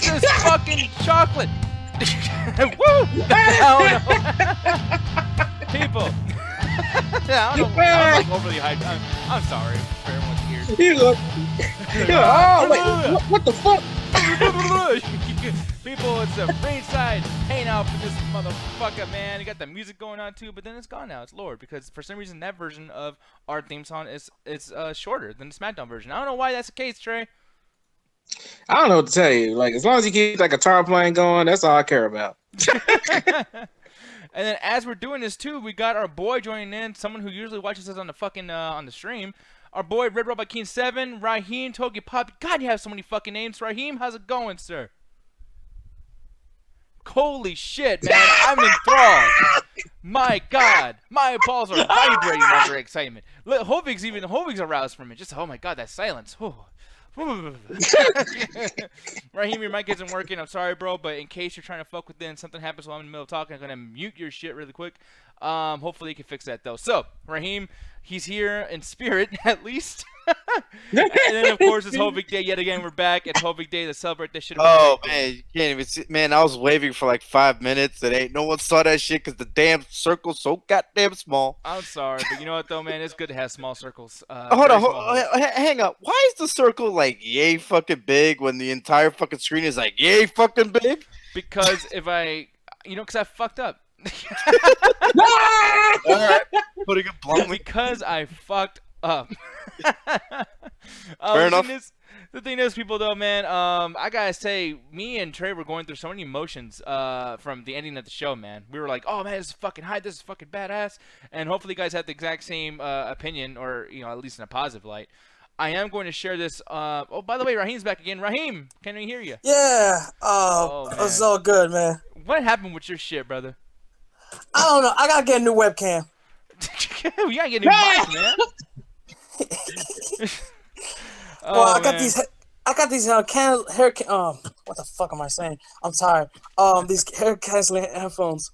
Jesus fucking chocolate. Woo! I don't know. People. Yeah, I don't know. I was like overly hyped. I'm sorry for everyone's ears. Oh, wait, what the fuck? People, it's a ringside hangout for this motherfucker, man. You got the music going on too, but then it's gone now. It's lowered because for some reason that version of our theme song is shorter than the SmackDown version. I don't know why that's the case, Trey. I don't know what to tell you. Like, as long as you keep that guitar playing going, that's all I care about. And then as we're doing this too, we got our boy joining in, someone who usually watches us on the fucking on the stream. Our boy Red Robot King 7, Raheem Togi Poppy. God, you have so many fucking names. Raheem, how's it going, sir? Holy shit, man. I'm enthralled. My God. My balls are vibrating under excitement. Hovig's aroused from it. Just, oh my God, that silence. Raheem, your mic isn't working. I'm sorry, bro, but in case you're trying to fuck with it and something happens while I'm in the middle of talking, I'm going to mute your shit really quick. Hopefully you can fix that, though. So, Raheem, he's here in spirit, at least. And then, of course, it's Hovig Day yet again. We're back. It's Hovig Day to celebrate this shit. Oh, man, you can't even see. Man, I was waving for like 5 minutes, and ain't no one saw that shit because the damn circle's so goddamn small. I'm sorry, but you know what, though, man? It's good to have small circles. Hold on, hang up. Why is the circle like yay fucking big when the entire fucking screen is like yay fucking big? Because because I fucked up. Alright, putting it bluntly. Because I fucked up. Fair enough. The thing is, people, though, man, I gotta say, me and Trey were going through so many emotions from the ending of the show, man. We were like, oh, man, this is fucking hype, this is fucking badass. And hopefully you guys had the exact same opinion, or, at least in a positive light. I am going to share this. Oh, by the way, Raheem's back again. Raheem, can we hear you? Yeah. It's all good, man. What happened with your shit, brother? I don't know. I gotta get a new webcam. We gotta get new mics, man. Well, I got these hair what the fuck am I saying? I'm tired. These hair canceling headphones.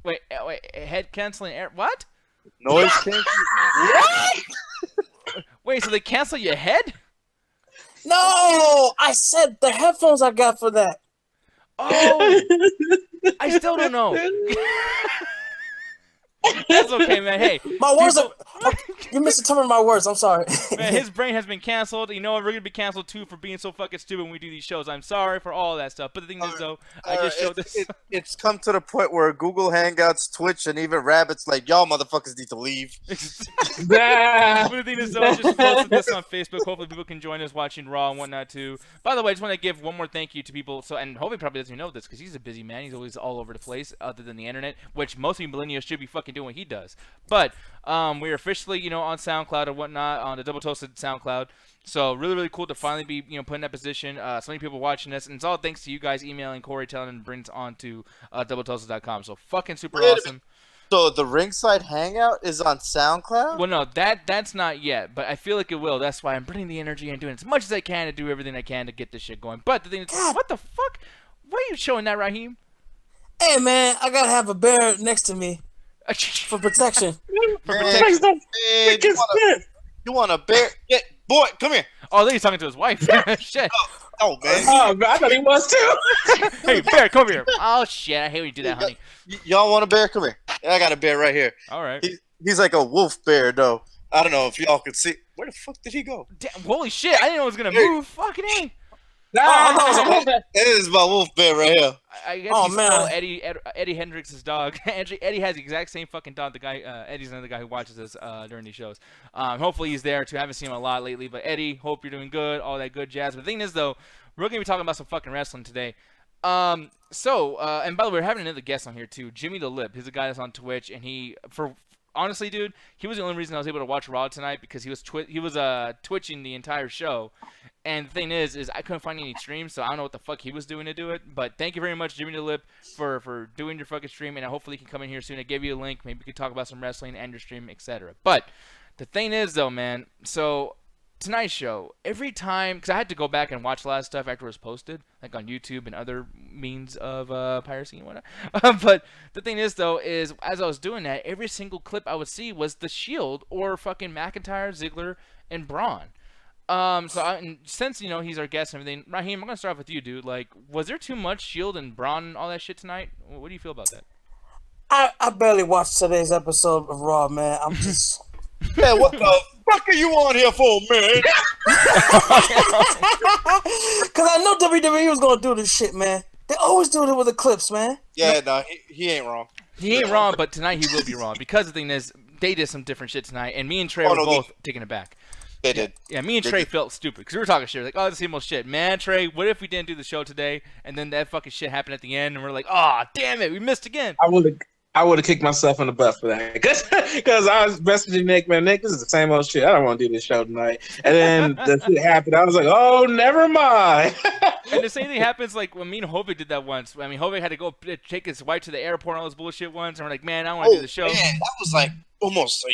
Wait, head canceling what? Noise canceling. What? Wait, so they cancel your head? No, I said the headphones I got for that. Oh, I still don't know. That's okay, man. Hey, my words are. You misinterpreted my words. I'm sorry. Man, his brain has been canceled. You know what? We're gonna be canceled too for being so fucking stupid when we do these shows. I'm sorry for all that stuff. But the thing is, though, I just showed this. It's come to the point where Google Hangouts, Twitch, and even Rabbit's like, y'all motherfuckers need to leave. But the thing is, though, I just posted this on Facebook. Hopefully, people can join us watching Raw and whatnot too. By the way, I just want to give one more thank you to people. So, and Hopefully probably doesn't know this because he's a busy man. He's always all over the place, other than the internet, which most of you millennials should be fucking doing what he does. But we're officially, on SoundCloud or whatnot, on the Double Toasted SoundCloud. So really really cool to finally be put in that position. So many people watching us, and it's all thanks to you guys emailing Corey, telling him to bring us on to doubletoasted.com. So fucking super awesome. So the Ringside Hangout is on SoundCloud? Well, no, that's not yet, but I feel like it will. That's why I'm bringing the energy and doing as much as I can to do everything I can to get this shit going. But the thing is, what the fuck? Why are you showing that, Raheem? Hey man, I gotta have a bear next to me for protection. For protection. Man, you want a bear? Yeah, boy, come here. Oh, I think he's talking to his wife. Shit. Oh, man. Oh, I thought he was too. Hey, bear, come here. Oh, shit. I hate when you do that, honey. Y'all want a bear? Come here. I got a bear right here. All right. He's like a wolf bear, though. I don't know if y'all can see. Where the fuck did he go? Damn, holy shit. I didn't know it was going to move. Fucking A. It is my wolf bear right here. I guess he's man. Eddie Hendricks' dog. Eddie has the exact same fucking dog. The guy, Eddie's another guy who watches us during these shows. Hopefully he's there too. I haven't seen him a lot lately, but Eddie, hope you're doing good. All that good jazz. But the thing is, though, we're gonna be talking about some fucking wrestling today. And by the way, we're having another guest on here too, Jimmy the Lip. He's a guy that's on Twitch, and honestly, dude, he was the only reason I was able to watch Raw tonight because he was twitching the entire show. And the thing is I couldn't find any streams, so I don't know what the fuck he was doing to do it. But thank you very much, Jimmy the Lip, for doing your fucking stream, and hopefully you can come in here soon. I gave you a link. Maybe we could talk about some wrestling and your stream, etc. But the thing is, though, man, so tonight's show, every time, because I had to go back and watch a lot of stuff after it was posted, like on YouTube and other means of piracy and whatnot. But the thing is, though, is as I was doing that, every single clip I would see was The Shield or fucking McIntyre, Ziggler, and Braun. And since he's our guest and everything, Raheem, I'm gonna start off with you, dude. Like, was there too much Shield and Braun and all that shit tonight? What do you feel about that? I barely watched today's episode of Raw, man. I'm just. Man, what the fuck are you on here for, man? Because I know WWE was gonna do this shit, man. They always do it with the clips, man. Yeah, no, he ain't wrong. He ain't wrong, but tonight he will be wrong because the thing is, they did some different shit tonight, and me and Trey were both taking it back. They did. Yeah, me and Trey felt stupid because we were talking shit. Like, oh, the same old shit. Man, Trey, what if we didn't do the show today, and then that fucking shit happened at the end, and we're like, oh, damn it, we missed again. I would have kicked myself in the butt for that because I was messaging Nick, man. Nick, this is the same old shit. I don't want to do this show tonight. And then the shit happened. I was like, oh, never mind. And the same thing happens like when me and Hovig did that once. I mean, Hovig had to go take his wife to the airport and all those bullshit ones, and we're like, man, I don't want to do the show. Man, that was like almost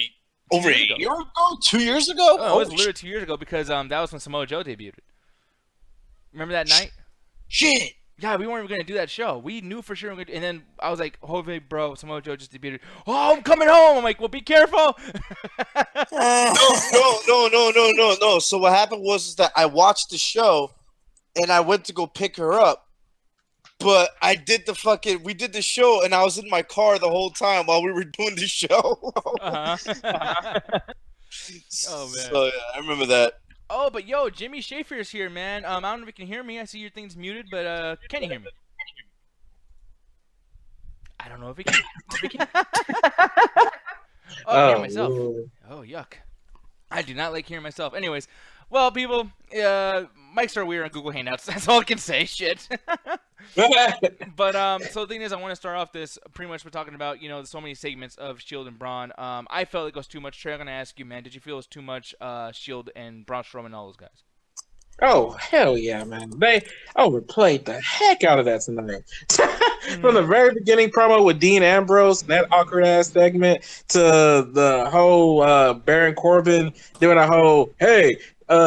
over a year ago, 2 years ago. Oh, it was literally 2 years ago because that was when Samoa Joe debuted. Remember that night? Shit. Yeah, we weren't even going to do that show. We knew for sure. And then I was like, Hovig, bro, Samoa Joe just debuted. Oh, I'm coming home. I'm like, well, be careful. No. So what happened was that I watched the show, and I went to go pick her up. But we did the show, and I was in my car the whole time while we were doing the show. Oh, man. So, yeah, I remember that. Oh, but yo, Jimmy Schaefer's here, man. I don't know if you can hear me. I see your thing's muted, but can you hear me? I don't know if he can. Oh, I hear myself. Lord. Oh, yuck. I do not like hearing myself. Anyways, well, people, mics are weird on Google Hangouts. That's all I can say. Shit. But so the thing is, I want to start off this pretty much. We're talking about so many segments of Shield and Braun. I felt it was too much. Trey, I'm gonna ask you, man. Did you feel it was too much? Shield and Braun Strowman and all those guys. Oh, hell yeah, man. They overplayed the heck out of that tonight. From the very beginning promo with Dean Ambrose, that awkward-ass segment, to the whole Baron Corbin doing a whole, hey,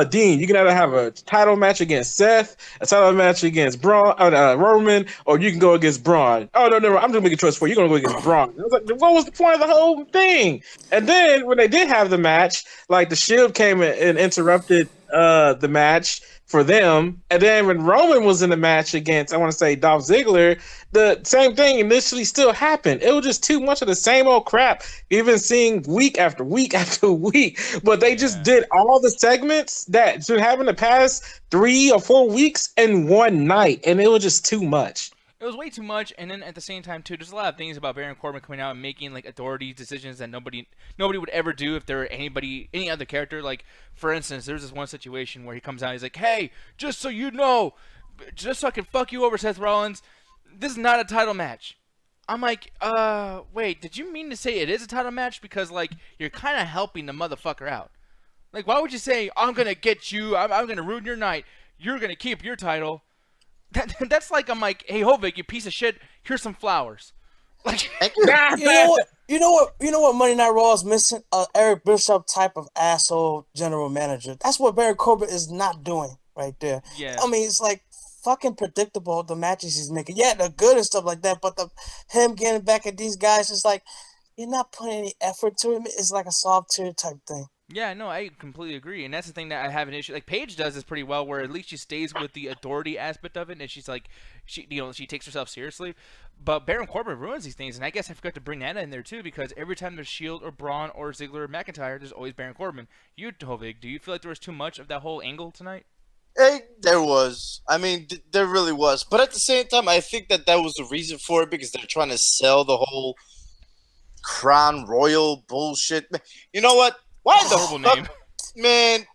Dean, you can either have a title match against Seth, a title match against Braun, Roman, or you can go against Braun. Oh, no, I'm going to make a choice for you. You're going to go against Braun. I was like, what was the point of the whole thing? And then when they did have the match, like the Shield came and interrupted the match for them. And then when Roman was in the match against, I want to say, Dolph Ziggler, the same thing initially still happened. It was just too much of the same old crap, even seeing week after week after week. But they just did all the segments that should have in the past 3 or 4 weeks in one night, and it was just too much. It was way too much, and then at the same time too, there's a lot of things about Baron Corbin coming out and making like authority decisions that nobody would ever do if there were any other character. Like, for instance, there's this one situation where he comes out, he's like, "Hey, just so you know, just so I can fuck you over, Seth Rollins, this is not a title match." I'm like, wait, did you mean to say it is a title match? Because like you're kind of helping the motherfucker out. Like, why would you say I'm gonna get you? I'm gonna ruin your night. You're gonna keep your title. That's like, I'm like, hey, Hovig, you piece of shit. Here's some flowers. Like, you know what Monday Night Raw is missing? Eric Bischoff type of asshole general manager. That's what Baron Corbin is not doing right there. Yeah. I mean, it's like fucking predictable, the matches he's making. Yeah, they're good and stuff like that, but him getting back at these guys is like, you're not putting any effort to it. It's like a soft tier type thing. Yeah, no, I completely agree, and that's the thing that I have an issue. Like, Paige does this pretty well, where at least she stays with the authority aspect of it, and she's like, she takes herself seriously. But Baron Corbin ruins these things, and I guess I forgot to bring that in there too, because every time there's Shield or Braun or Ziggler or McIntyre, there's always Baron Corbin. You, Hovig, do you feel like there was too much of that whole angle tonight? Hey, there was. I mean, there really was. But at the same time, I think that was the reason for it, because they're trying to sell the whole Crown Royal bullshit. You know what? Why the fuck? Name. Man,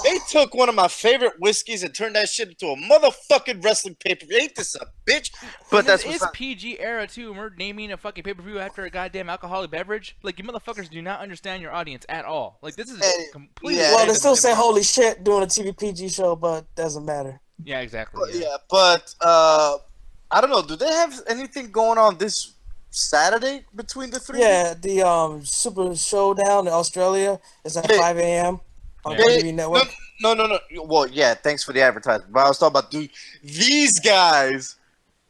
they took one of my favorite whiskeys and turned that shit into a motherfucking wrestling pay-per-view. Ain't this a bitch? But it's PG era too, and we're naming a fucking pay-per-view after a goddamn alcoholic beverage. Like, you motherfuckers do not understand your audience at all. Like, this is completely. Well, they still say holy shit doing a TV PG show, but doesn't matter. Yeah, exactly. But I don't know. Do they have anything going on this Saturday between the three? Yeah, the Super Show Down in Australia is at 5 a.m. on TV Network. No. Well, yeah, thanks for the advertisement. But I was talking about, do these guys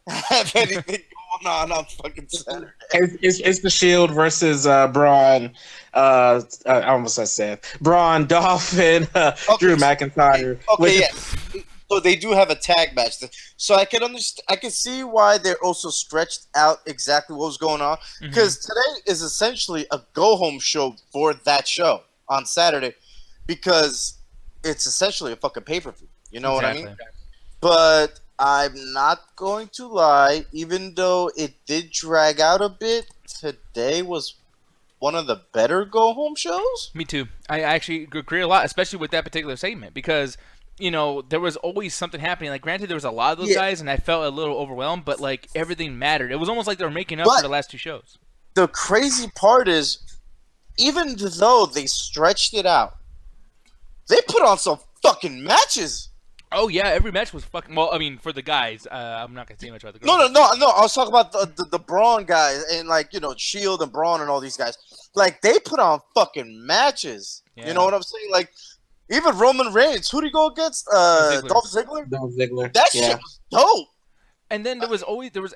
have anything going on fucking Saturday. It's the Shield versus Braun. I almost said Seth. Braun, Dolph, and Drew McIntyre. Okay, yeah. So they do have a tag match. So I can understand. I can see why they're also stretched out exactly what was going on, because today is essentially a go-home show for that show on Saturday, because it's essentially a fucking pay-per-view. You know what I mean? But I'm not going to lie. Even though it did drag out a bit, today was one of the better go-home shows. Me too. I actually agree a lot, especially with that particular segment, because there was always something happening. Like, granted, there was a lot of those guys, and I felt a little overwhelmed, but, like, everything mattered. It was almost like they were making up for the last two shows. The crazy part is, even though they stretched it out, they put on some fucking matches. Oh, yeah, every match was fucking... Well, I mean, for the guys. I'm not going to say much about the girls. No. I was talking about the Braun guys and, like, Shield and Braun and all these guys. Like, they put on fucking matches. Yeah. You know what I'm saying? Like, even Roman Reigns, who did he go against? Dolph Ziggler? Dolph Ziggler. That shit was dope. And then there was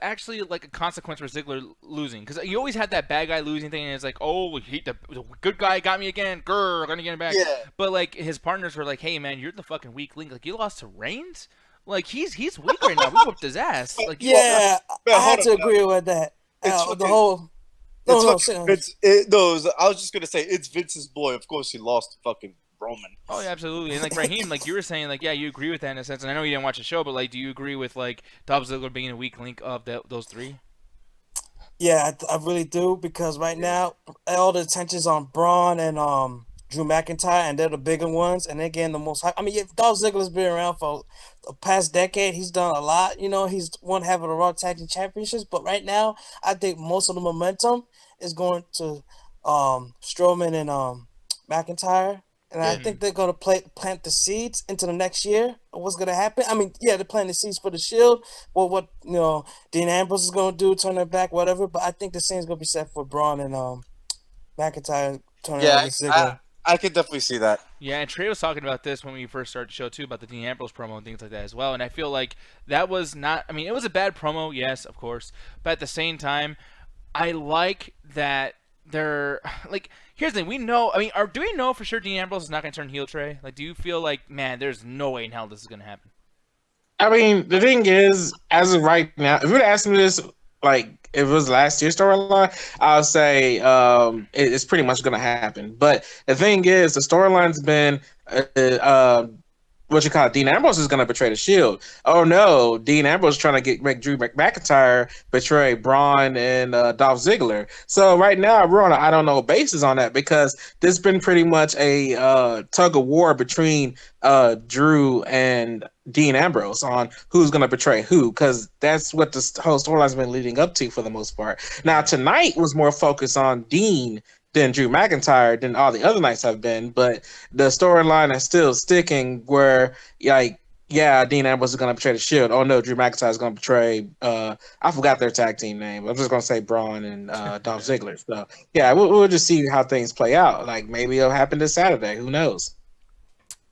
actually like a consequence for Ziggler losing, because you always had that bad guy losing thing, and it's like, oh, the good guy got me again, grr, gonna get him back. Yeah. But like his partners were like, hey man, you're the fucking weak link. Like, you lost to Reigns. Like, he's weak right now. We whooped his ass. Like, yeah, I had to agree with that. The whole. I was just gonna say it's Vince's boy. Of course, he lost to fucking Roman. Oh yeah, absolutely. And like Raheem, like you were saying, like, yeah, you agree with that in a sense. And I know you didn't watch the show, but like, do you agree with like Dolph Ziggler being a weak link of those three? Yeah, I really do, because right now all the attention's on Braun and Drew McIntyre, and they're the bigger ones, and they're getting the most hype. I mean, Dolph Ziggler's been around for the past decade. He's done a lot. He's won half of the Raw Tag Team Championships, but right now, I think most of the momentum is going to Strowman and McIntyre. And I think they're going to plant the seeds into the next year of what's going to happen. I mean, yeah, they're planting the seeds for the Shield. Well, what Dean Ambrose is going to do, turn their back, whatever. But I think the scene's going to be set for Braun and McIntyre turning over Ziggler. I could definitely see that. Yeah, and Trey was talking about this when we first started the show, too, about the Dean Ambrose promo and things like that as well. And I feel like that was not – I mean, it was a bad promo, yes, of course. But at the same time, I like that they're – like – here's the thing. We know – I mean, do we know for sure Dean Ambrose is not going to turn heel, Trey? Like, do you feel like, man, there's no way in hell this is going to happen? I mean, the thing is, as of right now, if you would ask me this, like, if it was last year's storyline, I would say it's pretty much going to happen. But the thing is, the storyline's been Dean Ambrose is going to betray the Shield. Oh no, Dean Ambrose is trying to make Drew McIntyre betray Braun and Dolph Ziggler. So right now we're on a I don't know basis on that, because there's been pretty much a tug of war between Drew and Dean Ambrose on who's going to betray who, because that's what the whole storyline's been leading up to for the most part. Now tonight was more focused on Dean than Drew McIntyre than all the other nights have been, but the storyline is still sticking where, like, yeah, Dean Ambrose is going to betray the Shield. Oh no, Drew McIntyre is going to betray, I forgot their tag team name. I'm just going to say Braun and Dolph Ziggler. So yeah, we'll just see how things play out. Like, maybe it'll happen this Saturday. Who knows?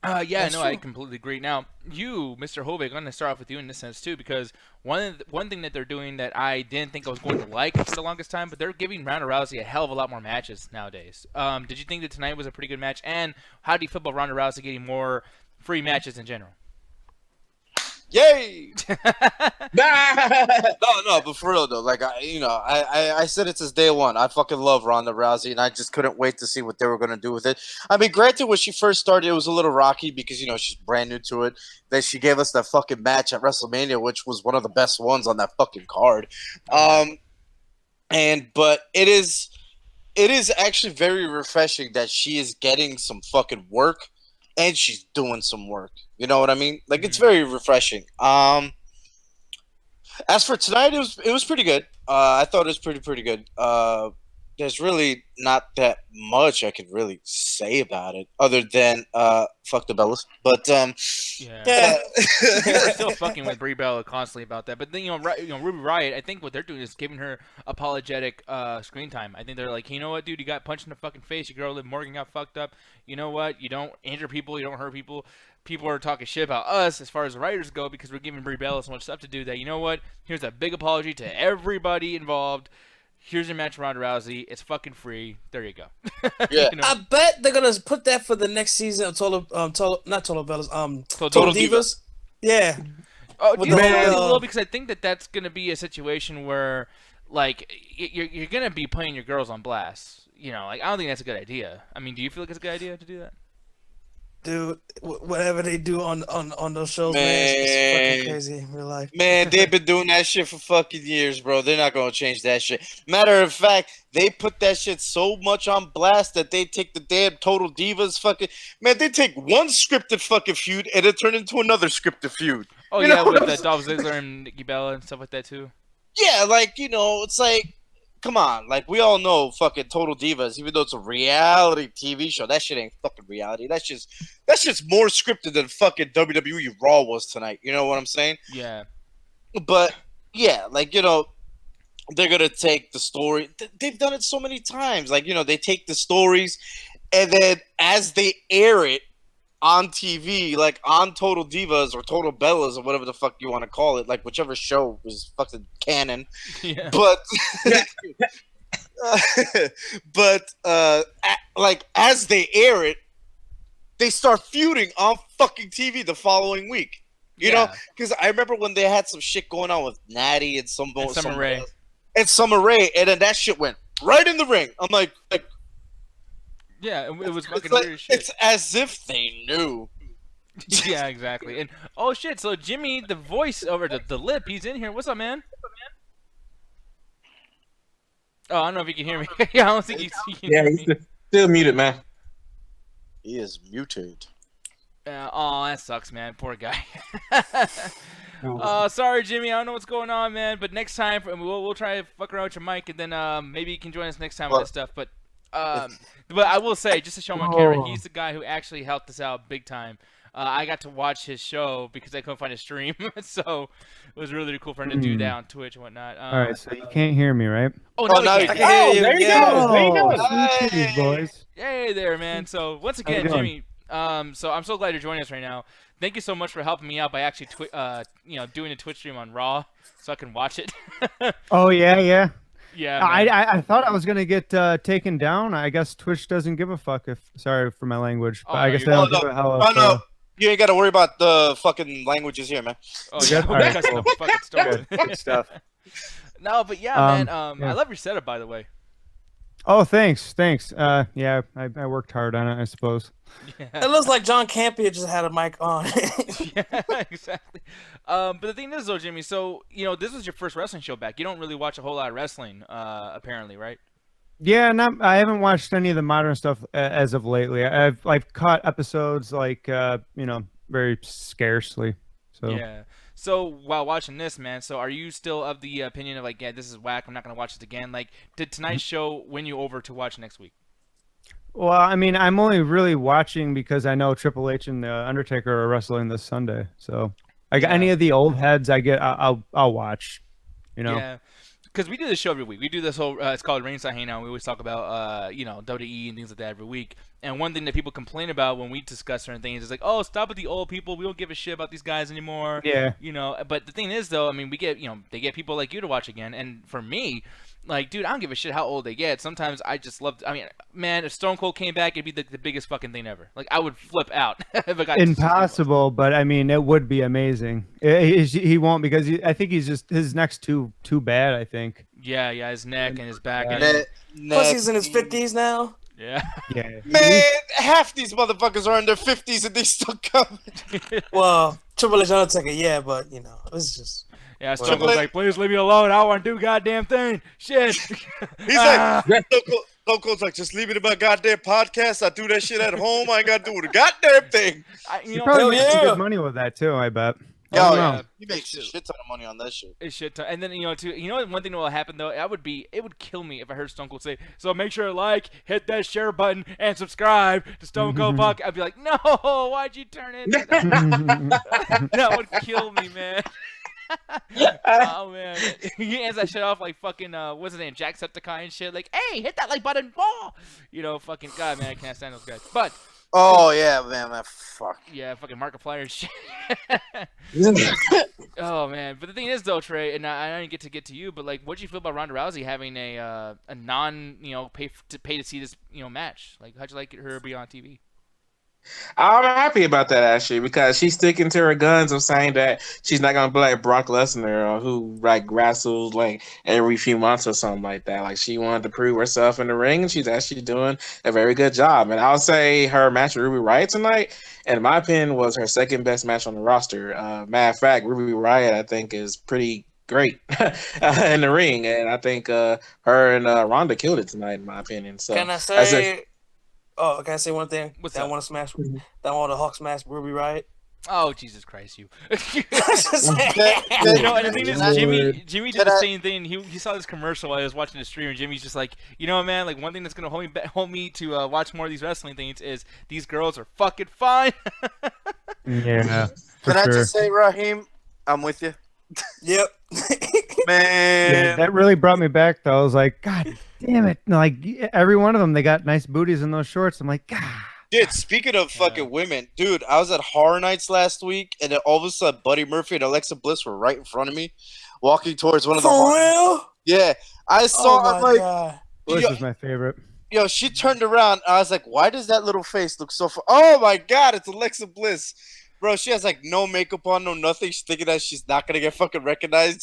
Yeah, no, I completely agree. Now, you, Mr. Hovig, I'm going to start off with you in this sense, too, because one thing that they're doing that I didn't think I was going to like for the longest time, but they're giving Ronda Rousey a hell of a lot more matches nowadays. Did you think that tonight was a pretty good match? And how do you feel about Ronda Rousey getting more free matches in general? Yay! No, but for real though, like I said it since day one. I fucking love Ronda Rousey, and I just couldn't wait to see what they were gonna do with it. I mean, granted, when she first started, it was a little rocky because she's brand new to it. Then she gave us that fucking match at WrestleMania, which was one of the best ones on that fucking card. But it is actually very refreshing that she is getting some fucking work. And she's doing some work. You know what I mean? Like, it's very refreshing. As for tonight, it was pretty good. I thought it was pretty good. there's really not that much I could really say about it, other than fuck the Bellas. But Yeah. People are still fucking with Brie Bella constantly about that. But then Ruby Riott, I think what they're doing is giving her apologetic screen time. I think they're like, you know what, dude, you got punched in the fucking face. Your girl Liv Morgan got fucked up. You know what? You don't injure people. You don't hurt people. People are talking shit about us as far as the writers go because we're giving Brie Bella so much stuff to do that. You know what? Here's a big apology to everybody involved. Here's your match, Ronda Rousey. It's fucking free. There you go. Yeah. You know? I bet they're gonna put that for the next season of Total Bellas, Total Divas. Yeah. Oh, do you With think the they whole, will? Because I think that's gonna be a situation where, like, you're gonna be putting your girls on blast. You know, like I don't think that's a good idea. I mean, do you feel like it's a good idea to do that? dude, whatever they do on those shows, man, it's fucking crazy in real life. Man, they've been doing that shit for fucking years, bro. They're not gonna change that shit. Matter of fact, they put that shit so much on blast that they take the damn Total Divas fucking man. They take one scripted fucking feud and it turn into another scripted feud. Oh, You yeah, know? with Dolph Ziggler and Nikki Bella and stuff like that too. Yeah, like, it's like, come on, like we all know fucking Total Divas, even though it's a reality TV show, that shit ain't fucking reality. That's just more scripted than fucking WWE Raw was tonight. You know what I'm saying? Yeah. But yeah, like they're gonna take the story. They've done it so many times. Like they take the stories, and then as they air it on TV, like on Total Divas or Total Bellas or whatever the fuck you want to call it, like whichever show is fucking canon. Yeah. But like as they air it, they start feuding on fucking TV the following week. You know, because I remember when they had some shit going on with Natty and Summer Rae. And Summer Rae, and then that shit went right in the ring. I'm like yeah, it was fucking it's like, weird as shit. it's as if they knew. Yeah, exactly. And oh shit, so Jimmy, the voice over the lip, he's in here. What's up, man? Oh, I don't know if you can hear me. Yeah, I don't think you can Yeah, hear he's me. still muted, man. He is muted. Oh, that sucks, man. Poor guy. Sorry, Jimmy. I don't know what's going on, man. But next time, we'll try to fuck around with your mic, and then maybe you can join us next time with this stuff. But I will say, just to show him on camera, he's the guy who actually helped us out big time. I got to watch his show because I couldn't find a stream, so it was really cool for him to do that on Twitch and whatnot. All right, so you can't hear me, right? Oh, no, now you you can. can. Oh, there you go. There you go. Sweet titties, boys. Hey there, man. So once again, you Jimmy. So I'm so glad you're joining us right now. Thank you so much for helping me out by actually, doing a Twitch stream on Raw, so I can watch it. Oh yeah. Yeah. Man. I thought I was gonna get taken down. I guess Twitch doesn't give a fuck if. Sorry for my language, but Oh, I no, guess they you're don't good. give a hell. Oh no, you ain't got to worry about the fucking languages here, man. Oh yeah. All right, That's cool. the fucking story. Good stuff. No, but yeah, man. yeah. I love your setup, by the way. Oh, thanks. Yeah, I worked hard on it, I suppose. Yeah. It looks like John Campia just had a mic on. Yeah, exactly. But the thing is, though, Jimmy. So this was your first wrestling show back. You don't really watch a whole lot of wrestling, apparently, right? Yeah, I haven't watched any of the modern stuff as of lately. I've caught episodes very scarcely. So Yeah. So while watching this, man, so are you still of the opinion of like, yeah, this is whack, I'm not gonna watch this again? Like, did tonight's show win you over to watch next week? Well, I mean, I'm only really watching because I know Triple H and Undertaker are wrestling this Sunday. So, any of the old heads, I'll watch. Yeah. Because we do this show every week. We do this whole, it's called Ringside Hangout. We always talk about, WWE and things like that every week. And one thing that people complain about when we discuss certain things is like, oh, stop with the old people. We don't give a shit about these guys anymore. Yeah. But the thing is, though, I mean, we get, they get people like you to watch again. And for me, like, dude, I don't give a shit how old they get. Sometimes I just love, I mean, man, if Stone Cold came back, it'd be the biggest fucking thing ever. Like, I would flip out if I got Impossible, but I mean, it would be amazing. He won't because I think he's just, his neck's too bad, I think. Yeah, his neck and his back. Plus, he's in his 50s now. Yeah. Yeah. Man, half these motherfuckers are in their 50s and they still coming. Well, Triple H Undertaker, yeah, but it's just. Yeah, Stone Cold's like, please leave me alone. I don't want to do a goddamn thing. Shit. He's like, Stone Cold's like, just leave it in my goddamn podcast. I do that shit at home. I ain't got to do a goddamn thing. He probably makes some good money with that too, I bet. Yeah, Oh, yeah. no. He makes a shit ton of money on that shit. It shit ton. And then too. One thing that will happen though. It would kill me if I heard Stone Cold say, "So make sure to like, hit that share button, and subscribe to Stone Cold Podcast." I'd be like, "No, why'd you turn into that?" That would kill me, man. Oh man, he ends that shit off like fucking what's his name, Jacksepticeye and shit. Like, hey, hit that like button, ball. Fucking God, man, I can't stand those guys. But Oh yeah, man, fuck. yeah, fucking Markiplier and shit. Oh man, but the thing is though, Trey, and I didn't get to you, but like, what do you feel about Ronda Rousey having a non pay to see this match? Like, how'd you like her be on TV? I'm happy about that actually because she's sticking to her guns of saying that she's not gonna be like Brock Lesnar or who like wrestles like every few months or something like that. Like she wanted to prove herself in the ring, and she's actually doing a very good job. And I'll say her match with Ruby Riott tonight, in my opinion, was her second best match on the roster. Matter of fact, Ruby Riott I think is pretty great in the ring, and I think her and Ronda killed it tonight in my opinion. So Can I say? Oh, can I say one thing? What's that up? I want to smash. That I want to Hawk smash Ruby Riott. Oh Jesus Christ, you! Yeah, And the thing is, Jimmy did the I- same thing. He saw this commercial while I was watching the stream, and Jimmy's just like, man, like one thing that's gonna hold me to watch more of these wrestling things is these girls are fucking fine. Yeah. For Can I sure. just say, Raheem, I'm with you, Yep. man. Yeah, that really brought me back though. I was like, God damn it! Like every one of them, they got nice booties in those shorts. I'm like, God. Dude, speaking of fucking women, dude, I was at Horror Nights last week, and then all of a sudden, Buddy Murphy and Alexa Bliss were right in front of me, walking towards one of the. For real? Yeah, I saw. Oh I'm my like, god. Bliss Yo- is my favorite. yo, she turned around. I was like, why does that little face look so? Oh my god, it's Alexa Bliss. Bro, she has like no makeup on, no nothing. She's thinking that she's not gonna get fucking recognized.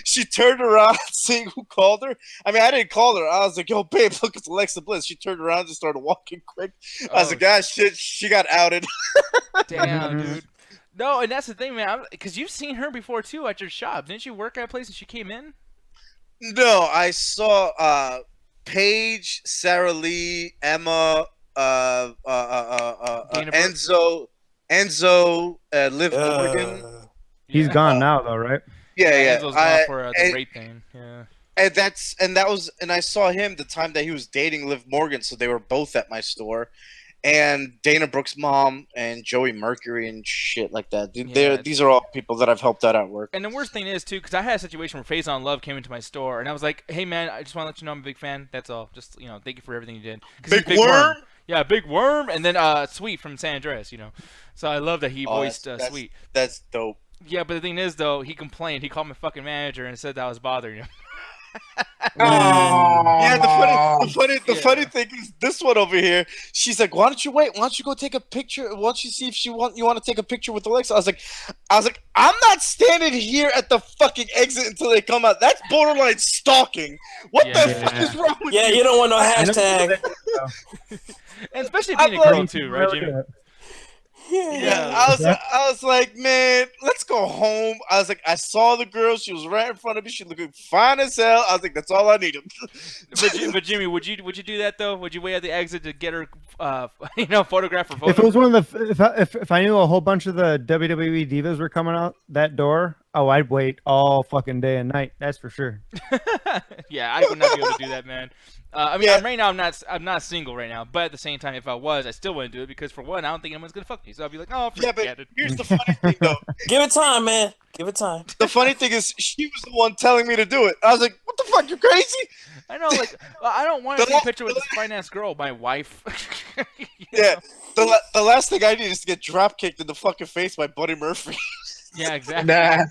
She turned around, seeing who called her. I mean, I didn't call her. I was like, "Yo, babe, look, it's Alexa Bliss." She turned around and just started walking quick. I was like, "God, shit, she got outed." Damn, dude. No, and that's the thing, man. Because you've seen her before too at your shop. Didn't you work at a place and she came in? No, I saw Paige, Sarah Lee, Emma, Dana Brooke? Enzo, Liv Morgan. He's gone now though, right? Yeah. Enzo's gone for the rape thing. Yeah. And I saw him the time that he was dating Liv Morgan, so they were both at my store. And Dana Brooke's mom and Joey Mercury and shit like that. Yeah. These are all people that I've helped out at work. And the worst thing is too, because I had a situation where Phase on Love came into my store, and I was like, "Hey man, I just want to let you know I'm a big fan. That's all. Just thank you for everything you did." 'Cause he's Big Worm? Yeah, Big Worm, and then Sweet from San Andreas. So I love that he voiced that's Sweet. That's dope. Yeah, but the thing is though, he complained. He called my fucking manager and said that I was bothering him. Yeah, the Yeah. funny thing is this one over here. She's like, "Why don't you wait? Why don't you go take a picture? Why don't you see if you want to take a picture with Alexa?" I was like, I'm not standing here at the fucking exit until they come out. That's borderline stalking. What Yeah. the fuck is wrong with Yeah, you? you don't want no hashtag. And especially I'm being a girl too, right, Jimmy? Yeah, I was like, man, let's go home. I was like, I saw the girl. She was right in front of me. She looked fine as hell. I was like, that's all I needed. But Jimmy, would you do that though? Would you wait at the exit to get her, photograph or photo? If it was one of the, if I knew a whole bunch of the WWE divas were coming out that door, I'd wait all fucking day and night. That's for sure. Yeah, I would not be able to do that, man. I mean, Yeah. right now I'm not single right now, but at the same time, if I was, I still wouldn't do it because for one, I don't think anyone's gonna fuck me. So I'd be like, oh, Yeah, forget but it. here's the funny thing, though. Give it time, man. Give it time. The funny thing is, she was the one telling me to do it. I was like, what the fuck? You crazy? I know, like, I don't want to The take a la- picture with the this fine ass girl, my wife. Yeah. The last thing I need is to get drop kicked in the fucking face by Buddy Murphy. Yeah, exactly. Nah.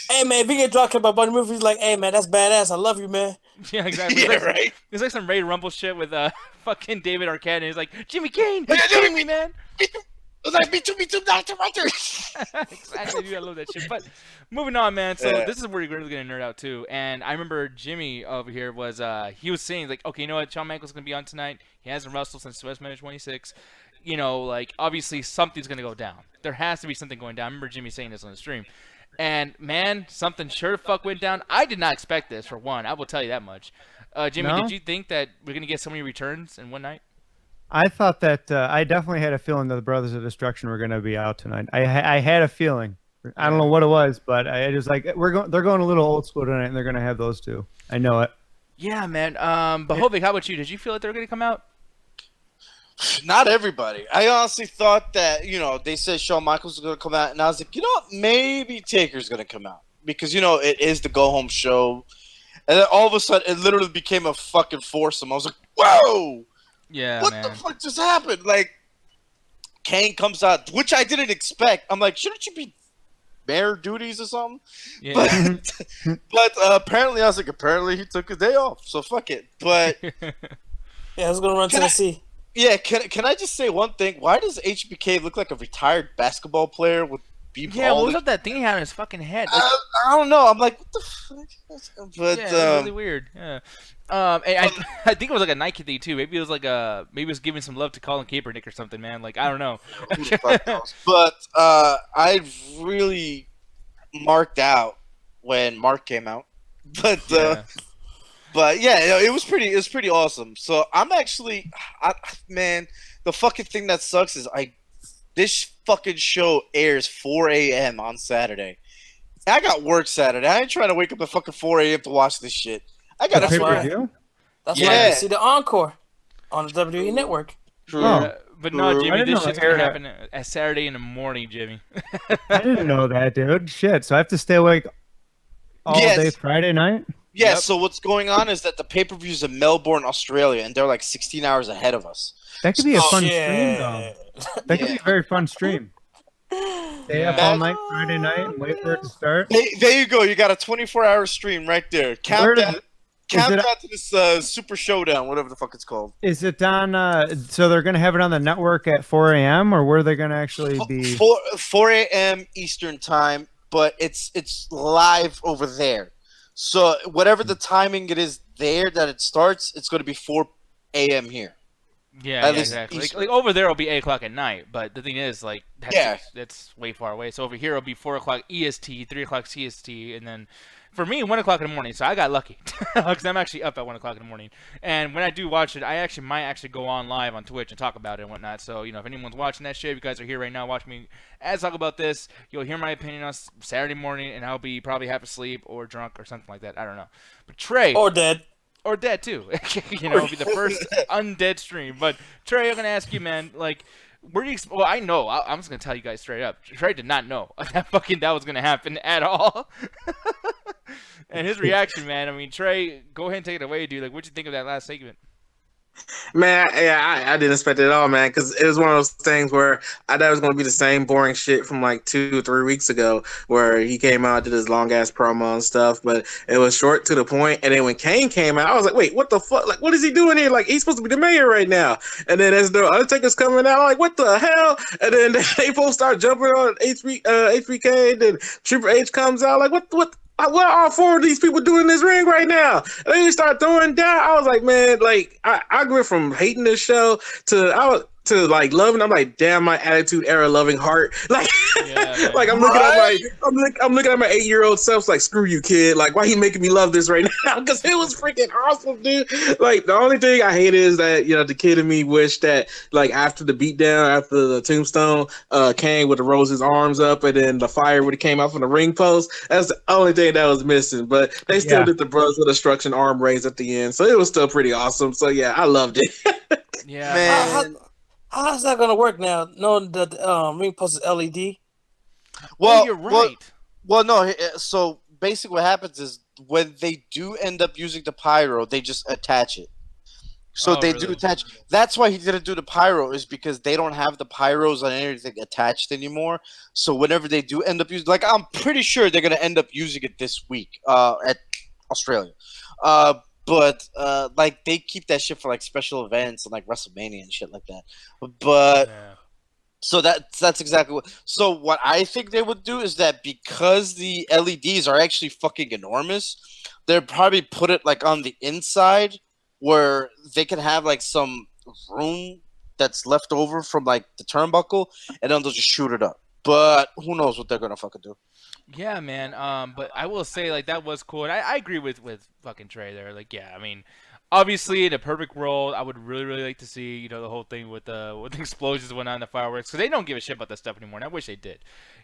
Hey man, if you get dropped by Buddy Murphy, he's like, hey man, that's badass. I love you, man. Yeah, exactly. Yeah, right. It's like some Ray Rumble shit with fucking David Arquette, and he's like, Jimmy Kane, Yeah, you're killing me, man. I was like, me too, Dr. Hunter. Exactly, dude, I love that shit. But moving on, man. So Yeah. this is where you're really gonna nerd out too. And I remember Jimmy over here was he was saying like, okay, you know what, Shawn Michaels gonna be on tonight. He hasn't wrestled since WrestleMania 26. Like obviously something's gonna go down. There has to be something going down. I remember Jimmy saying this on the stream. And man, something sure the fuck went down. I did not expect this for one. I will tell you that much. Jimmy, No? did you think that we're gonna get so many returns in one night? I thought that I definitely had a feeling that the Brothers of Destruction were going to be out tonight. I had a feeling, I don't know what it was, but I just like they're going a little old school tonight, and they're gonna have those two. I know it. Yeah, man. But Hovik, how about you? Did you feel like they were gonna come out? Not everybody. I honestly thought that, they said Shawn Michaels was going to come out, and I was like, maybe Taker's going to come out. Because, it is the go-home show. And then all of a sudden, it literally became a fucking foursome. I was like, whoa! Yeah, What man. the fuck just happened? Like, Kane comes out, which I didn't expect. I'm like, shouldn't you be mayor duties or something? Yeah. But apparently, I was like, apparently he took a day off. So fuck it. But, Yeah, I was gonna run Tennessee. yeah, can I just say one thing? Why does HBK look like a retired basketball player with be Yeah, what was up that thing he had on his fucking head? Like, I don't know. I'm like, what the fuck? But yeah, it was really weird. Yeah. And I think it was like a Nike thing too. Maybe it was like maybe it was giving some love to Colin Kaepernick or something, man. Like I don't know. who the fuck knows? But I really marked out when Mark came out. But Yeah. but yeah, it was pretty awesome. So I'm actually, man, the fucking thing that sucks is this fucking show airs 4 a.m. on Saturday. I got work Saturday. I ain't trying to wake up at fucking 4 a.m. to watch this shit. I got The to pay-per-view? That's why Yeah. you see the encore on the WWE Network. Yeah, but no, I Jimmy, didn't this know shit's it gonna aired happen at Saturday in the morning, Jimmy. I didn't know that, dude. Shit. So I have to stay awake all Yes. day Friday night? Yeah, Yep. so what's going on is that the pay-per-view's in Melbourne, Australia, and they're like 16 hours ahead of us. That could be a fun Shit. stream, though. That could be a very fun stream. Stay up all night Friday night and wait for it to start. There you go. You got a 24-hour stream right there. Where Countdown, does- countdown it- to this Super Showdown, whatever the fuck it's called. Is it on? So they're gonna have it on the network at 4 a.m. or where are they gonna actually be? 4 a.m. Eastern time, but it's live over there. So whatever the timing it is there that it starts, it's going to be 4 a.m. here. Yeah, At yeah, least exactly. Eastern. Like over there, it'll be 8 o'clock at night. But the thing is, like, Yeah. that's way far away. So over here, it'll be 4 o'clock EST, 3 o'clock CST, and then for me, 1 o'clock in the morning. So I got lucky because I'm actually up at 1 o'clock in the morning. And when I do watch it, I actually might go on live on Twitch and talk about it and whatnot. So if anyone's watching that shit, if you guys are here right now watching me as I talk about this, you'll hear my opinion on Saturday morning, and I'll be probably half asleep or drunk or something like that. I don't know. But Trey. Or dead. Or dead too. It'll be the first undead stream. But Trey, I'm gonna ask you, man. Like, where do you? Well, I know. I'm just gonna tell you guys straight up. Trey did not know that was gonna happen at all. And his reaction, man. I mean, Trey, go ahead and take it away, dude. Like, what'd you think of that last segment? Man, yeah, I didn't expect it at all, man, because it was one of those things where I thought it was going to be the same boring shit from like 2 or 3 weeks ago where he came out, did his long-ass promo and stuff, but it was short to the point, and then when Kane came out, I was like, wait, what the fuck? Like, what is he doing here? Like, he's supposed to be the mayor right now. And then as the Undertaker's coming out, I'm like, what the hell? And then they both start jumping on H3K, and then Triple H comes out, like, what are all 4 of these people doing in this ring right now? And then you start throwing down. I was like, man, like I went from hating this show to like loving. I'm like, damn, my attitude era, loving heart. Like, Yeah, like I'm looking at I'm looking at my 8-year-old self. Like, screw you, kid. Like, why he making me love this right now? Because it was freaking awesome, dude. Like, the only thing I hate is that the kid in me wished that like after the beatdown, after the tombstone, Kane would have rose his arms up, and then the fire would have came out from the ring post. That's the only thing that was missing. But they still did the Brothers of Destruction arm raise at the end, so it was still pretty awesome. So yeah, I loved it. Yeah, Man. How's that gonna work now? Knowing that the ring post is LED. Well, you're right. Well, no. So basically, what happens is when they do end up using the pyro, they just attach it. So Oh, they really? do attach. That's why he didn't do the pyro, is because they don't have the pyros on anything attached anymore. So whenever they do end up using, like, I'm pretty sure they're gonna end up using it this week at Australia. But like they keep that shit for like special events and like WrestleMania and shit like that. But yeah. so that's exactly what. So what I think they would do is that because the LEDs are actually fucking enormous, they'd probably put it like on the inside where they can have like some room that's left over from like the turnbuckle, and then they'll just shoot it up. But who knows what they're gonna fucking do? Yeah, man. But I will say, like, that was cool. And I agree with fucking Trey there. Like, yeah, I mean, Obviously, in a perfect world, I would really, really like to see, the whole thing with the explosions and whatnot and the fireworks, because they don't give a shit about that stuff anymore, and I wish they did.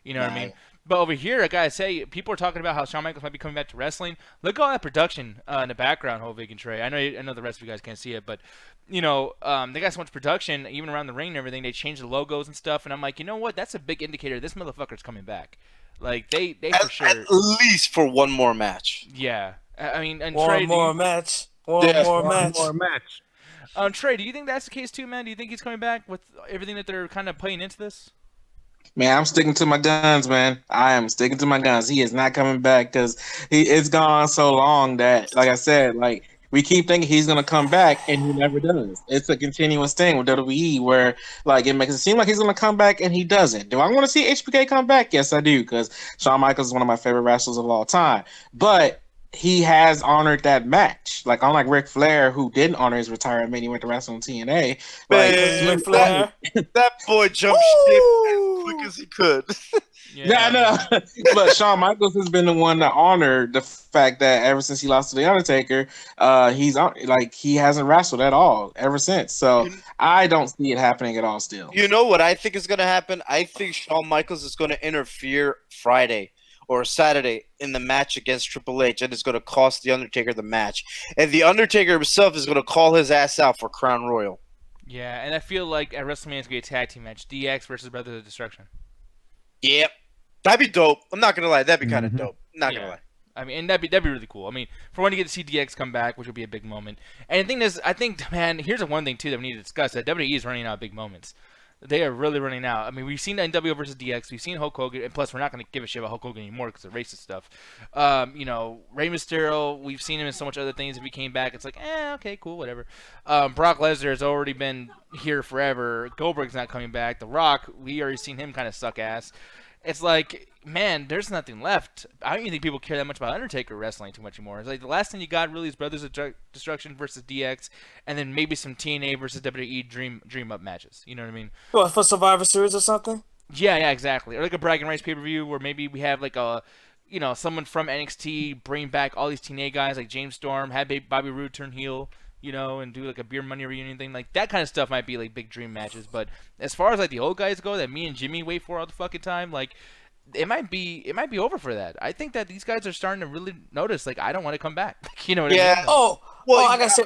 You know what I mean? But over here, I gotta say, people are talking about how Shawn Michaels might be coming back to wrestling. Look at all that production in the background, Hovig and Trey. I know the rest of you guys can't see it, but they got so much production, even around the ring and everything. They changed the logos and stuff, and I'm like, you know what? That's a big indicator. This motherfucker's coming back. Like they for sure. At least for one more match. Yeah, I mean, and One Trey, more match. One more match. Trey, do you think that's the case too, man? Do you think he's coming back with everything that they're kind of playing into this? Man, I'm sticking to my guns, man. I am sticking to my guns. He is not coming back because it's gone so long that, like I said, like we keep thinking he's gonna come back and he never does. It's a continuous thing with WWE where like it makes it seem like he's gonna come back and he doesn't. Do I want to see HBK come back? Yes, I do, because Shawn Michaels is one of my favorite wrestlers of all time. But he has honored that match. Like, unlike Ric Flair, who didn't honor his retirement when he went to wrestle on TNA. Man, Ric Flair. That boy jumped ship as quick as he could. Yeah, I know. But Shawn Michaels has been the one to honor the fact that ever since he lost to the Undertaker, he hasn't wrestled at all ever since. So I don't see it happening at all still. You know what I think is going to happen? I think Shawn Michaels is going to interfere Friday or Saturday in the match against Triple H, and it's going to cost the Undertaker the match. And the Undertaker himself is going to call his ass out for Crown Royal. Yeah, and I feel like at WrestleMania it's going to be a tag team match. DX versus Brothers of Destruction. Yep. That'd be dope. I'm not going to lie. That'd be kind of dope. Not going to lie. I mean, and that'd be really cool. I mean, for one, you get to see DX come back, which would be a big moment. And the thing is, I think, man, here's the one thing, too, that we need to discuss, that WWE is running out of big moments. They are really running out. I mean, we've seen NWO versus DX. We've seen Hulk Hogan. And plus, we're not going to give a shit about Hulk Hogan anymore because of racist stuff. Rey Mysterio, we've seen him in so much other things. If he came back, it's like, okay, cool, whatever. Brock Lesnar has already been here forever. Goldberg's not coming back. The Rock, we already seen him kind of suck ass. It's like, man, there's nothing left. I don't even think people care that much about Undertaker wrestling too much anymore. It's like the last thing you got really is Brothers of Destruction versus DX, and then maybe some TNA versus WWE Dream Up matches. You know what I mean? What, for Survivor Series or something? Yeah, exactly. Or like a Bragging Rights pay-per-view where maybe we have like someone from NXT bring back all these TNA guys like James Storm, have Bobby Roode turn heel, and do like a beer money reunion thing. Like that kind of stuff might be like big dream matches. But as far as like the old guys go that me and Jimmy wait for all the fucking time, like it might be over for that. I think that these guys are starting to really notice, like, I don't want to come back. You know what I mean? I got to say,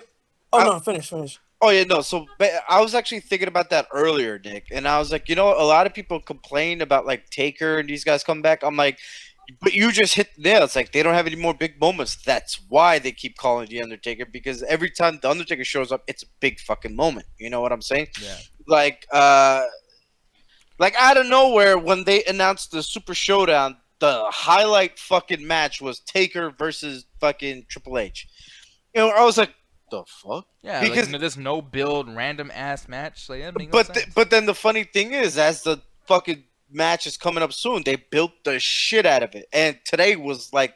finish. Oh, yeah, no. So I was actually thinking about that earlier, Nick. And I was like, a lot of people complain about, like, Taker and these guys come back. I'm like, but you just hit the nail. It's like they don't have any more big moments. That's why they keep calling the Undertaker, because every time the Undertaker shows up, it's a big fucking moment. You know what I'm saying? Yeah. Like out of nowhere, when they announced the Super Showdown, the highlight fucking match was Taker versus fucking Triple H. I was like, the fuck? Yeah, because this no build random ass match. Like, that makes no but sense. but then the funny thing is, as the fucking match is coming up soon, they built the shit out of it, and today was like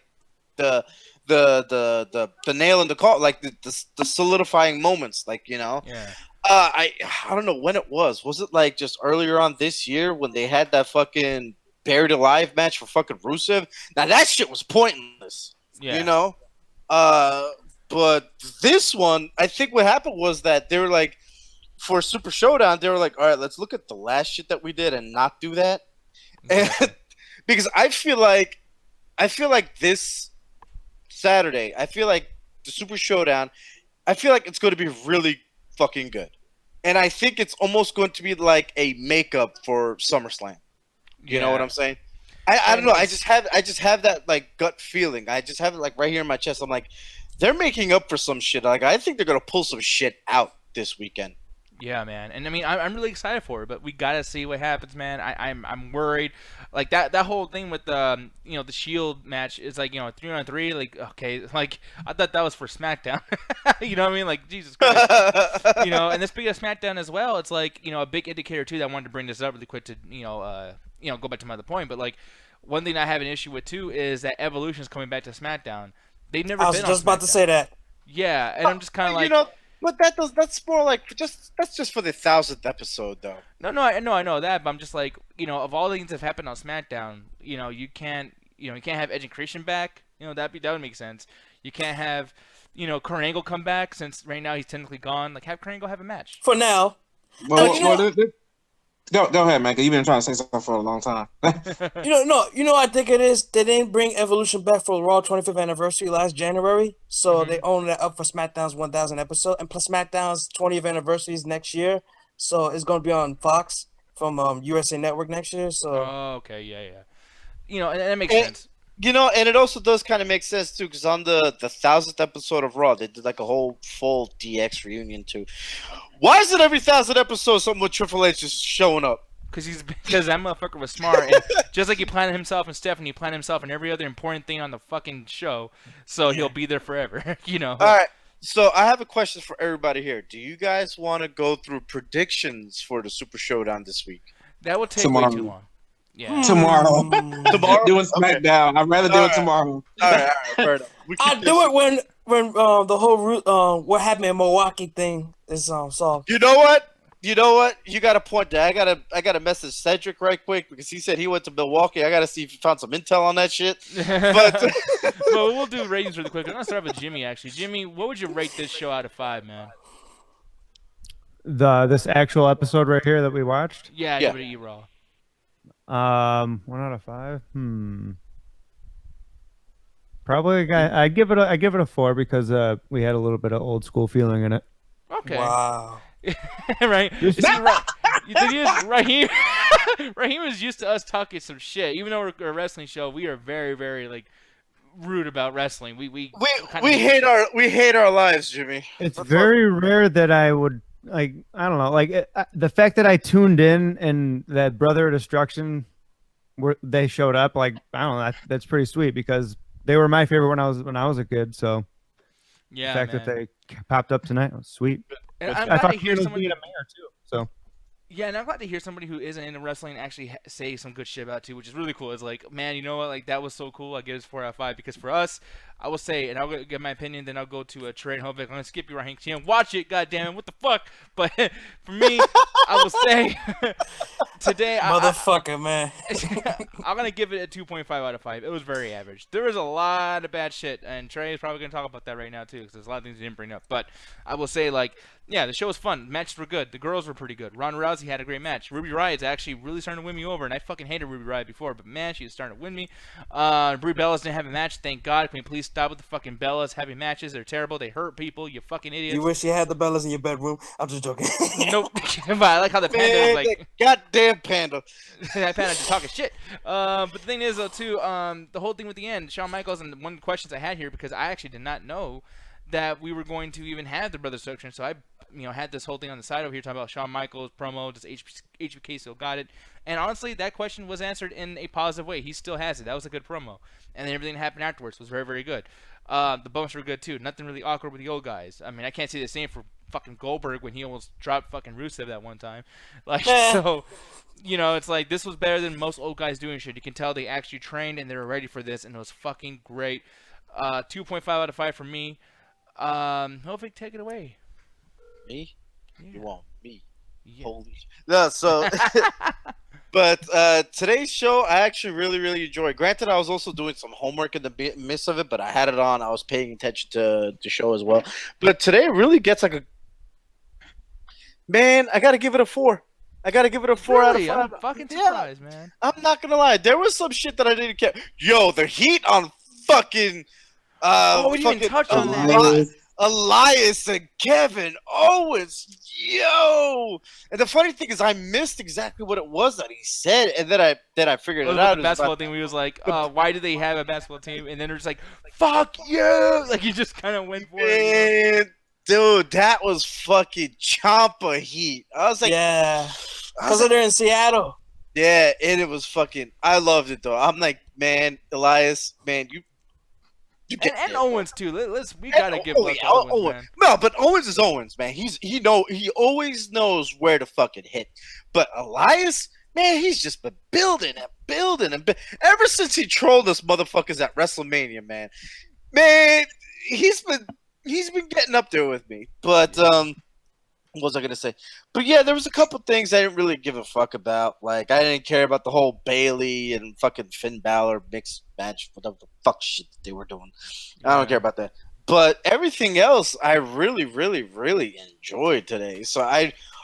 the nail in the coffin, like the solidifying moments, like Yeah. I don't know when it was. Was it like just earlier on this year when they had that fucking buried alive match for fucking Rusev? Now that shit was pointless. Yeah. But this one, I think what happened was that they were like, for Super Showdown, they were like, all right, let's look at the last shit that we did and not do that. Exactly. And because I feel like this Saturday, I feel like the Super Showdown, I feel like it's going to be really fucking good. And I think it's almost going to be like a makeup for SummerSlam. You know what I'm saying? I don't know. I just have that like gut feeling. I just have it like right here in my chest. I'm like, they're making up for some shit. Like, I think they're going to pull some shit out this weekend. Yeah, man, and I mean, I'm really excited for it, but we gotta see what happens, man. I'm worried, like that whole thing with the Shield match is like 3-on-3, like okay, like I thought that was for SmackDown, you know what I mean? Like Jesus Christ, and this big of SmackDown as well. It's like a big indicator too that I wanted to bring this up really quick to go back to my other point, but like one thing I have an issue with too is that Evolution is coming back to SmackDown. They've never. I was been just on about to say that. Yeah, and I'm just kind of like. But that's more like that's just for the 1,000th episode, though. No, I know that, but I'm just like, of all the things that have happened on SmackDown, you can't have Edge and Christian back. That would make sense. You can't have, Kurt Angle come back since right now he's technically gone. Like, have Kurt Angle have a match. For now. Well, you know, go ahead, man. Cause you've been trying to say something for a long time. I think it is. They didn't bring Evolution back for Raw 25th anniversary last January, so they own that up for SmackDown's 1000 episode, and plus SmackDown's 20th anniversary is next year, so it's gonna be on Fox from USA Network next year. So. Oh, okay, yeah. And that makes sense. And it also does kind of make sense too, because on the 1000th episode of Raw, they did like a whole full DX reunion too. Why is it every 1000 episodes something with Triple H just showing up? Because that motherfucker was smart, and just like he planted himself and Stephanie, he planted himself in every other important thing on the fucking show, so he'll be there forever. All right. So I have a question for everybody here. Do you guys want to go through predictions for the Super Showdown this week? That would take way too long. Yeah. Tomorrow. Doing SmackDown. Okay. I'd rather do it tomorrow. All right, fair enough. I'll do it when the whole what happened in Milwaukee thing is solved. You know what? You got a point there. I gotta message Cedric right quick because he said he went to Milwaukee. I gotta see if he found some intel on that shit. But we'll do ratings really quick. I'm gonna start with Jimmy actually. Jimmy, what would you rate this show out of 5, man? This actual episode right here that we watched? Yeah. WWE Raw. 1 out of 5. Probably I give it a 4 because we had a little bit of old school feeling in it. Okay. Wow. Right. You see, Raheem is used to us talking some shit. Even though we're a wrestling show, we are very, very like rude about wrestling. We hate our lives, Jimmy. It's very rare that I would like. I don't know. Like the fact that I tuned in and that Brother of Destruction, they showed up. Like I don't know. That's pretty sweet because they were my favorite when I was a kid. So yeah, the fact man. that they popped up tonight was sweet. And I'm I glad thought to hear somebody being a mayor too. So yeah, and I'm glad to hear somebody who isn't into wrestling actually say some good shit about it too, which is really cool. It's like, man, you know what? Like that was so cool. I give it 4 out of 5 because for us, I will say, and I'll give my opinion, then I'll go to Trey and Hovick. I'm gonna skip you, Raheem. Watch it, goddamn it! What the fuck? But for me, I will say today, motherfucker, man. I'm gonna give it a 2.5 out of 5. It was very average. There was a lot of bad shit, and Trey is probably gonna talk about that right now too, because there's a lot of things he didn't bring up. But I will say, like, yeah, the show was fun. Matches were good. The girls were pretty good. Ronda Rousey had a great match. Ruby Riot's actually really starting to win me over, and I fucking hated Ruby Riot before, but man, she is starting to win me. Brie Bellas didn't have a match. Thank God. Can we please stop with the fucking Bellas having matches? They're terrible. They hurt people. You fucking idiots. You wish you had the Bellas in your bedroom. I'm just joking. Nope. But I like how the panda was like, goddamn panda. that panda just talking shit. But the thing is, though, too, the whole thing with the end, Shawn Michaels, and one of the questions I had here, because I actually did not know that we were going to even have the Brothers Section, so I had this whole thing on the side over here talking about Shawn Michaels promo. Does HBK still got it? And honestly, that question was answered in a positive way. He still has it. That was a good promo. And then everything that happened afterwards was very, very good. The bumps were good too. Nothing really awkward with the old guys. I mean, I can't say the same for fucking Goldberg when he almost dropped fucking Rusev that one time. Like, so, it's like this was better than most old guys doing shit. You can tell they actually trained and they were ready for this, and it was fucking great. 2.5 out of 5 for me. Hovik, take it away. Me? Yeah. You want me? Yeah. Holy no, so but today's show I actually really, really enjoyed. Granted, I was also doing some homework in the midst of it, but I had it on. I was paying attention to the show as well. But today it really gets like I gotta give it a 4. I gotta give it a 4 Really? out of 5. I'm fucking surprised, man. I'm not gonna lie. There was some shit that I didn't care. Yo, the heat on fucking We didn't even touch on that. Elias and Kevin Owens, yo! And the funny thing is, I missed exactly what it was that he said, and then I figured it out. The basketball thing, we was like, why do they have a basketball team? And then they're just like, fuck you! Like, you just kind of went for it. Dude, that was fucking Ciampa heat. I was like, yeah, because they're in Seattle. Yeah, and it was fucking. I loved it though. I'm like, man, Elias, man, you and Owens too. We gotta give love to Owens, man. No, but Owens is Owens, man. He always knows where to fucking hit. But Elias, man, he's just been building and ever since he trolled us motherfuckers at WrestleMania, man. Man, he's been getting up there with me. But what was I gonna say? But yeah, there was a couple things I didn't really give a fuck about. Like, I didn't care about the whole Bailey and fucking Finn Balor mixed match, whatever the fuck shit that they were doing. I don't care about that. But everything else, I really, really, really enjoyed today.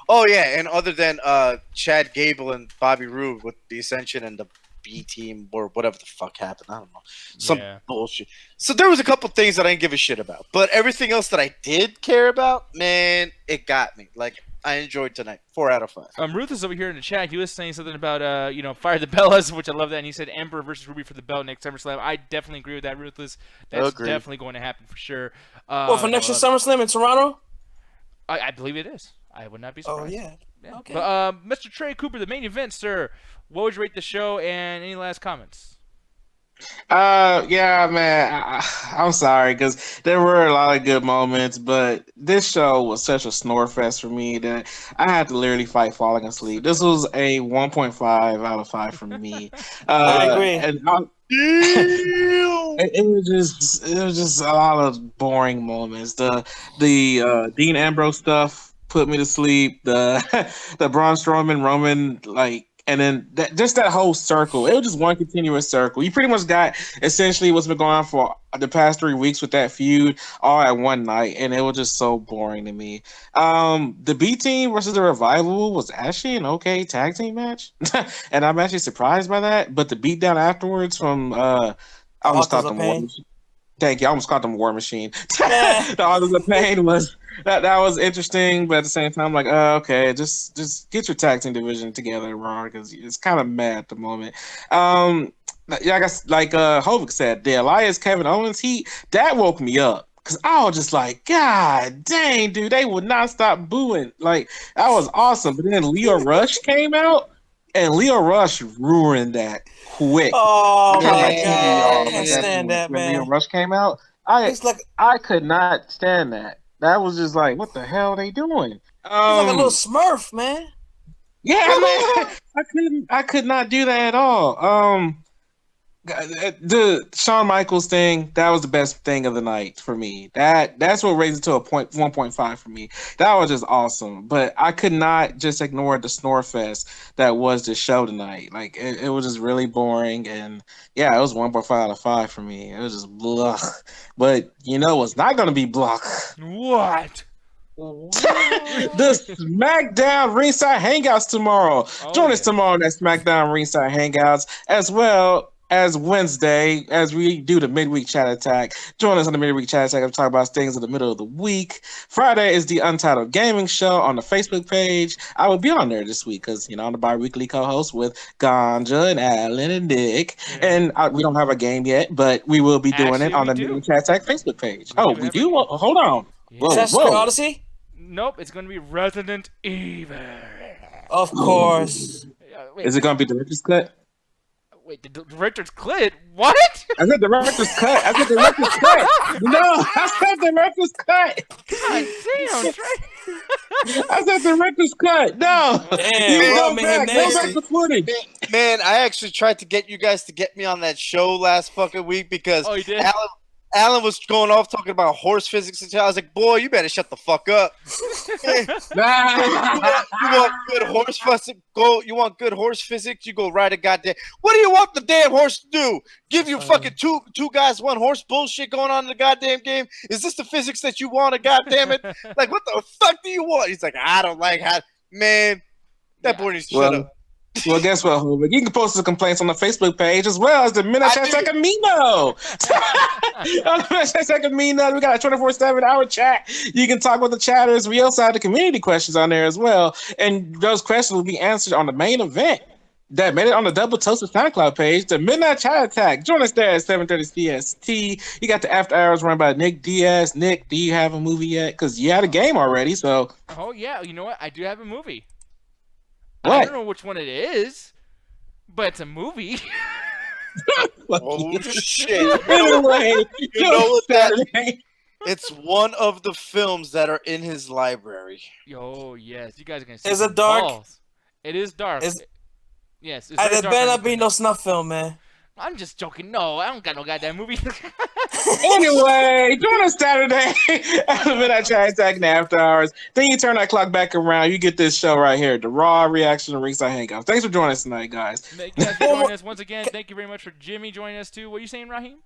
Oh yeah, and other than Chad Gable and Bobby Roode with the Ascension and the B team or whatever the fuck happened, I don't know, some Yeah. bullshit. So there was a couple things that I didn't give a shit about, but everything else that I did care about, man, it got me. Like I enjoyed tonight. 4 out of 5. Ruthless over here in the chat, he was saying something about, Fire the Bellas, which I love that. And he said Ember versus Ruby for the belt next SummerSlam. I definitely agree with that, Ruthless. That's Agreed. definitely going to happen for sure. Well, for next year's SummerSlam in Toronto? I believe it is. I would not be surprised. Oh, yeah. Yeah. Okay. But, Mr. Trey Cooper, the main event, sir. What would you rate the show, and any last comments? Yeah, man. I'm sorry because there were a lot of good moments, but this show was such a snore fest for me that I had to literally fight falling asleep. This was a 1.5 out of 5 for me. I agree. And it was just a lot of boring moments. The Dean Ambrose stuff put me to sleep. The Braun Strowman Roman and then just that whole circle. It was just one continuous circle. You pretty much got essentially what's been going on for the past 3 weeks with that feud all at one night, and it was just so boring to me. The B Team versus the Revival was actually an okay tag team match, and I'm actually surprised by that. But the beatdown afterwards from I almost thought them War Machine. Thank you. I almost called them War Machine. The Authors of Pain was that was interesting, but at the same time, okay, just get your tag team division together, Raw, because it's kind of mad at the moment. Yeah, I guess Hovik said, the Elias Kevin Owens heat that woke me up because I was just like, God dang, dude, they would not stop booing. Like that was awesome, but then Leo Rush came out, and Leo Rush ruined that quick. Oh Yeah, my like, God, I can't stand that, when man. Leo Rush came out, I could not stand that. That was just like, what the hell are they doing? He's like a little Smurf, man. Yeah, man, I could not do that at all. The Shawn Michaels thing, that was the best thing of the night for me. That's what raised it to a 1.5 for me. That was just awesome. But I could not just ignore the snore fest that was the show tonight. Like it was just really boring, and yeah, it was 1.5 out of 5 for me. It was just blah. But you know what's not gonna be blah? What? The SmackDown Ringside Hangouts tomorrow. Join us tomorrow at SmackDown Ringside Hangouts, as well as Wednesday, as we do the midweek chat attack. Join us on the midweek chat attack and talk about things in the middle of the week. Friday is the Untitled Gaming Show on the Facebook page. I will be on there this week because, I'm the bi-weekly co-host with Ganja and Alan and Nick. Yeah. And we don't have a game yet, but we will be doing it on the midweek chat attack Facebook page. We do? Hold on. Yeah. Assassin's Odyssey? Nope, it's going to be Resident Evil. Of course. Is it going to be Director's Cut? Wait, the Director's Cut? What? I said Director's Cut. No, I said Director's Cut. God damn, Trey. I said Director's Cut. No. Damn, Go back to footage. Man, I actually tried to get you guys to get me on that show last fucking week because you did? Alan was going off talking about horse physics and shit. I was like, boy, you better shut the fuck up. You want good horse physics? You want good horse physics? You go ride a goddamn. What do you want the damn horse to do? Give you fucking two guys, one horse bullshit going on in the goddamn game? Is this the physics that you want? Goddamn it! Like, what the fuck do you want? He's like, I don't like how. Man, that boy needs to shut up. Well, guess what, Hubert? You can post the complaints on the Facebook page as well as the Midnight Hashtag Amino. On the Hashtag Amino, we got a 24/7 hour chat. You can talk with the chatters. We also have the community questions on there as well. And those questions will be answered on the main event that made it on the Double Toasted SoundCloud page, the Midnight Chat Attack. Join us there at 7:30 CST. You got the After Hours run by Nick Diaz. Nick, do you have a movie yet? Because you had a game already, so. Oh, yeah. You know what? I do have a movie. What? I don't know which one it is, but it's a movie. Oh, shit. Anyway, you know what that is? It's one of the films that are in his library. Yo, yes. You guys are going to see Is it dark? balls. It is dark. Yes. It's There better not be no snuff film, man. I'm just joking. No, I don't got no goddamn movie. Anyway, join us Saturday at the Midnight Chat Attack and After Hours. Then you turn that clock back around. You get this show right here, the Raw Reaction and Ringside Hangout. Thanks for joining us tonight, guys. Thank you guys for joining us once again. Thank you very much for Jimmy joining us too. What are you saying, Raheem?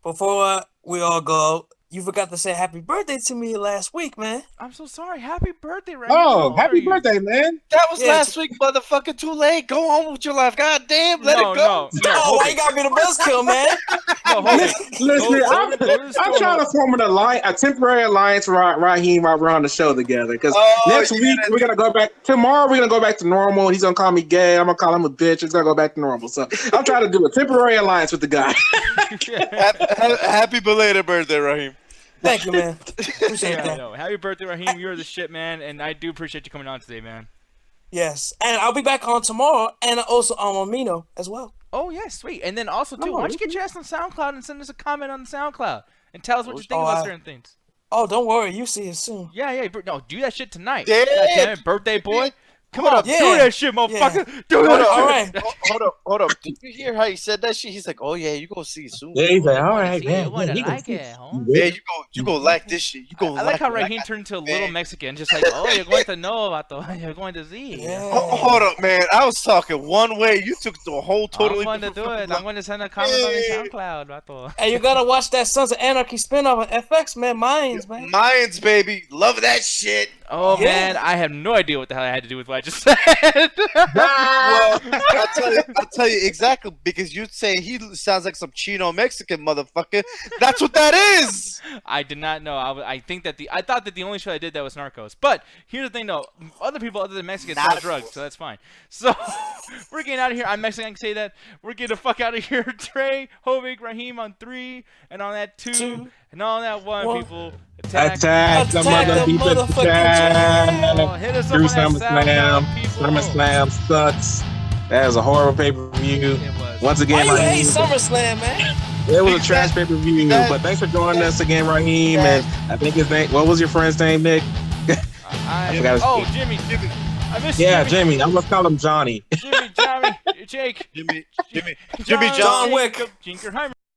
Before we all go, You forgot to say happy birthday to me last week, man. I'm so sorry. Happy birthday, Raheem. Oh, How old are happy you? birthday, man. That was Yeah, last week, motherfucker. Too late. Go on with your life. God damn, let No, it go. Oh, why you gotta be the buzzkill, man? No, hold it. Listen, Go to the I'm store. trying to form a temporary alliance with Raheem while we're on the show together. Because Oh, next yeah, week we're gonna go back. Tomorrow we're gonna go back to normal. He's gonna call me gay. I'm gonna call him a bitch. It's gonna go back to normal. So I'm trying to do a temporary alliance with the guy. Happy belated birthday, Raheem. Thank you, man. Appreciate Yeah, I that. know. Happy birthday, Raheem. You're the shit, man, and I do appreciate you coming on today, man. Yes, and I'll be back on tomorrow, and also on Amino as well. Oh yeah, sweet. And then also too, why don't you get your ass on SoundCloud and send us a comment on the SoundCloud and tell us what you think about certain things. Oh, don't worry, you see it soon. Yeah, no, do that shit tonight. Yeah. God damn it, birthday boy. Come on, yeah. do that shit, motherfucker. Do that Hold shit. up, All right. hold up. Did you hear how he said that shit? He's like, oh yeah, you gonna see it soon. Yeah, he's like, all right, See, man. you wanna he gonna like see it, huh? Yeah, you go like this shit. You go I like how Raheem turned into a little Mexican, just like, oh, you're going to know about the, you're going to see. Yeah. Hold up, man. I was talking one way. You took the whole totally. I'm going to do it. I'm going to send a comment on the SoundCloud, vato. And you gotta watch that Sons of Anarchy spinoff on FX, man. Mayans, man. Mayans, baby. Love that shit. Oh Yeah. man, I have no idea what the hell I had to do with what I just said. Well, I'll tell you exactly because you say he sounds like some Chino Mexican motherfucker. That's what that is. I did not know. I thought that the only show I did that was Narcos. But here's the thing, though. Other people other than Mexicans sell drugs, so that's fine. So we're getting out of here. I'm Mexican. I can say that. We're getting the fuck out of here. Trey, Hovig, Raheem on 3, and on that 2, and on that 1. People attack the motherfucking chat. Oh, hit us up Through on that SoundCloud, people. SummerSlam sucks. That was a horrible pay-per-view. It was. Once Why again, you hate Raheem, SummerSlam, man? it was a trash pay-per-view. But thanks for joining us again, Raheem. And I think his name. What was your friend's name, Nick? I forgot his name. Jimmy. I miss you, Yeah, Jimmy. Jimmy. I'm gonna call him Johnny. Johnny, Jake. Jimmy John Wick. Jinkerheimer.